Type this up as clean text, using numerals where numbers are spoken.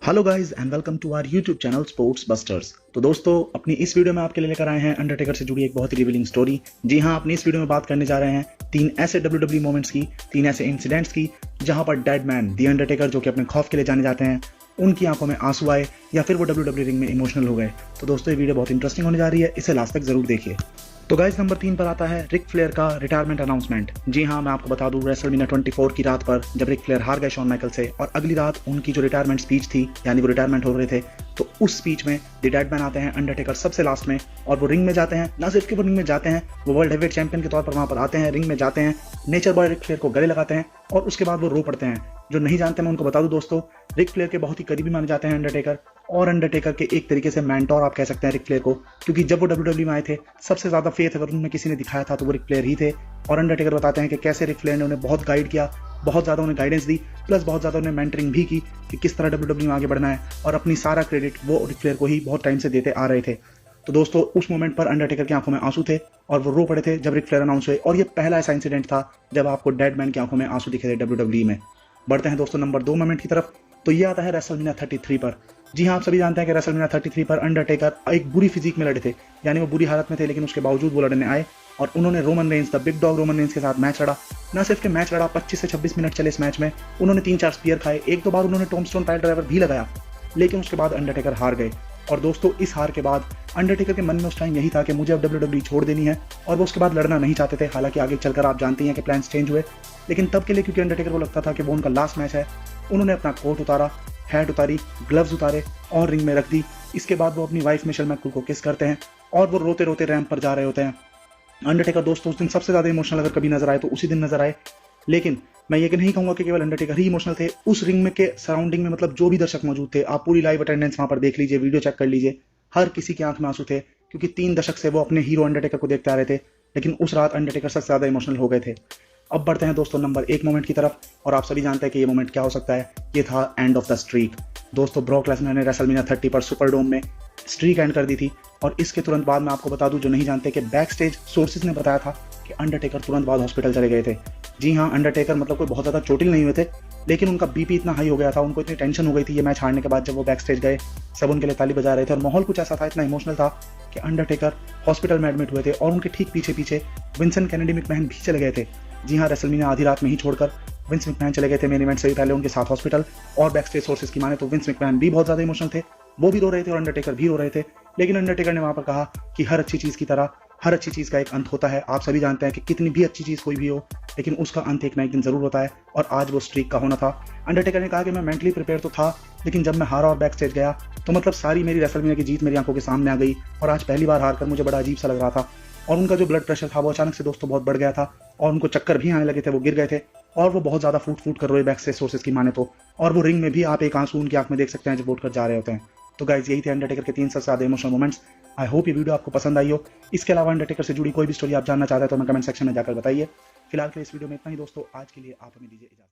Hello guys and welcome to our YouTube channel sports busters. तो दोस्तों, अपनी इस वीडियो में आपके लिए लेकर आए हैं अंडरटेकर से जुड़ी एक बहुत ही रिवीलिंग स्टोरी। जी हां, अपनी इस वीडियो में बात करने जा रहे हैं तीन ऐसे WWE मोमेंट्स की, तीन ऐसे इंसिडेंट्स की जहां पर डेड मैन दी अंडरटेकर, जो कि अपने खौफ के लिए जाने जाते हैं, उनकी आंखों में आंसू आए या फिर वो WWE रिंग में इमोशनल हो गए। तो दोस्तों, ये वीडियो बहुत इंटरेस्टिंग होने जा रही है, इसे लास्ट तक जरूर देखिए। तो गाइस, नंबर 3 पर आता है रिक फ्लेयर का रिटायरमेंट अनाउंसमेंट। जी हाँ, मैं आपको बता दूं, रेसलमेनिया 24 की रात पर जब रिक फ्लेयर हार गए शॉन माइकल से और अगली रात उनकी जो रिटायरमेंट स्पीच थी, यानी वो रिटायरमेंट हो रहे थे, तो उस स्पीच में द डेड मैन आते हैं अंडरटेकर सबसे लास्ट में, और वो रिंग में जाते हैं। ना सिर्फ कि वो रिंग में जाते हैं, वो वर्ल्ड हेवीवेट चैंपियन के तौर पर वहां पर आते हैं, रिंग में जाते हैं, नेचर बॉय रिक फ्लेयर को गले लगाते हैं और उसके बाद वो रो पड़ते हैं। जो नहीं जानते, मैं उनको बता दूं दोस्तों, रिक फ्लेयर के बहुत ही करीबी माने जाते हैं अंडरटेकर, और अंडरटेकर के एक तरीके से मेंटोर आप कह सकते हैं रिक फ्लेयर को, क्योंकि जब वो WWE में आए थे, सबसे ज्यादा फेथ अगर उनमें किसी ने दिखाया था तो वो रिक फ्लेयर ही थे। और अंडरटेकर बताते हैं कि कैसे रिक फ्लेयर ने उन्हें बहुत गाइड किया, बहुत ज्यादा उन्हें गाइडेंस दी, प्लस बहुत ज्यादा उन्हें मेंटरिंग भी की कि किस तरह WWE में आगे बढ़ना है, और अपनी सारा क्रेडिट वो रिक फ्लेयर को ही बहुत टाइम से देते आ रहे थे। तो दोस्तों, उस मोमेंट पर अंडरटेकर की आंखों में आंसू थे और वो रो पड़े थे जब रिक फ्लेयर अनाउंस हुए, और ये पहला ऐसा इंसिडेंट था जब आपको डेड मैन की आंखों में आंसू दिखे थे WWE में। बढ़ते हैं दोस्तों नंबर 2 मोमेंट की तरफ। तो ये आता है रेसलमेनिया 33 पर। जी हाँ, आप सभी जानते हैं कि रेसलमेनिया 33 पर अंडरटेकर एक बुरी फिजिक में लड़े थे, यानी वो बुरी हालत में थे, लेकिन उसके बावजूद वो लड़ने आए और उन्होंने Roman Reigns, the big dog Roman Reigns के साथ मैच लड़ा। ना सिर्फ के मैच लड़ा, 25 से 26 मिनट चले इस मैच में, उन्होंने 3-4 स्पीयर खाए, एक दो बार उन्होंने टॉमस्टोन पाइल ड्राइवर भी लगाया, लेकिन उसके बाद अंडरटेकर हार गए। और दोस्तों, इस हार के बाद अंडरटेकर के मन में उस टाइम यही था कि मुझे अब WWE छोड़ देनी है, और वो उसके बाद लड़ना नहीं चाहते थे। हालांकि आगे चलकर आप जानते हैं कि प्लान्स चेंज हुए, लेकिन तब के लिए, क्योंकि अंडरटेकर को लगता था कि वो उनका लास्ट मैच है, उन्होंने अपना कोट उतारा, हैट उतारी, ग्लव्स उतारे और रिंग में रख दी। इसके बाद वो अपनी वाइफ मिशेल मैककूल को किस करते हैं और वो रोते रोते रैंप पर जा रहे होते हैं। अंडरटेकर दोस्तों उस दिन सबसे ज्यादा इमोशनल अगर कभी नजर आए तो उसी दिन नजर आए। लेकिन मैं ये नहीं कहूंगा कि केवल अंडरटेकर ही इमोशनल थे, उस रिंग में के सराउंडिंग में, मतलब जो भी दर्शक मौजूद थे, आप पूरी लाइव अटेंडेंस वहां पर देख लीजिए, वीडियो चेक कर लीजिए, हर किसी की आंख में आंसू थे, क्योंकि 3 दशक से वो अपने हीरो अंडरटेकर को देखते आ रहे थे, लेकिन उस रात अंडरटेकर सबसे ज्यादा इमोशनल हो गए थे। अब बढ़ते हैं दोस्तों नंबर 1 मोमेंट की तरफ, और आप सभी जानते हैं कि ये मोमेंट क्या हो सकता है। ये था एंड ऑफ द स्ट्रीक। दोस्तों, ब्रॉक लेसनर ने रेसलमेनिया 30 पर सुपरडोम में स्ट्रीक एंड कर दी थी, और इसके तुरंत बाद मैं आपको बता दूं, जो नहीं जानते, कि बैक स्टेज सोर्सेज ने बताया था कि अंडरटेकर तुरंत बाद हॉस्पिटल चले गए थे। जी हाँ, अंडरटेकर मतलब कोई बहुत ज्यादा चोटिल नहीं हुए थे, लेकिन उनका बीपी इतना हाई हो गया था, उनको इतनी टेंशन हो गई थी ये मैच हारने के बाद, जब वो बैक स्टेज गए, सब उनके लिए ताली बजा रहे थे, और माहौल कुछ ऐसा था, इतना इमोशनल था कि अंडरटेकर हॉस्पिटल में एडमिट हुए थे, और उनके ठीक पीछे पीछे विंसेंट केनेडी मैकमैन भी चले गए थे। जी हाँ, रेसलमेनिया आधी रात में ही छोड़कर विंस मैकमैन चले गए थे मेन इवेंट से भी पहले उनके साथ हॉस्पिटल। और बैक स्टेज सोर्सेज की माने तो विंस मैकमैन भी बहुत ज्यादा इमोशनल थे, वो भी रो रहे थे और अंडरटेकर भी रो रहे थे। लेकिन अंडरटेकर ने वहां पर कहा कि हर अच्छी चीज की तरह हर अच्छी चीज का एक अंत होता है। आप सभी जानते हैं कि कितनी भी अच्छी चीज कोई भी हो, लेकिन उसका अंत एक ना एक दिन जरूर होता है, और आज वो स्ट्रीक का होना था। अंडरटेकर ने कहा कि मैं मेंटली प्रिपेयर तो था, लेकिन जब मैं हारा और बैक स्टेज गया, तो मतलब सारी मेरी रेसलमेनिया की जीत मेरी आंखों के सामने आ गई, और आज पहली बार हार कर मुझे बड़ा अजीब सा लग रहा था। और उनका जो ब्लड प्रेशर था वो अचानक से दोस्तों बहुत बढ़ गया था, और उनको चक्कर भी आने लगे थे, वो गिर गए थे, और वो बहुत ज्यादा फूट फूट कर रोए बैक स्टेज सोर्सेज की माने तो। और वो रिंग में भी आप एक आंसू उनकी आंख में देख सकते हैं जब वोट कर जा रहे होते हैं। तो गाइज, यही थे अंडरटेकर के 3 सबसे ज्यादा इमोशनल मोमेंट्स। आई होप ये वीडियो आपको पसंद आई हो। इसके अलावा अंडरटेकर से जुड़ी कोई भी स्टोरी आप जानना चाहते हैं तो हमें कमेंट सेक्शन में जाकर बताइए। फिलहाल के लिए इस वीडियो में इतना ही दोस्तों, आज के लिए आप हमें दीजिए इजाजत।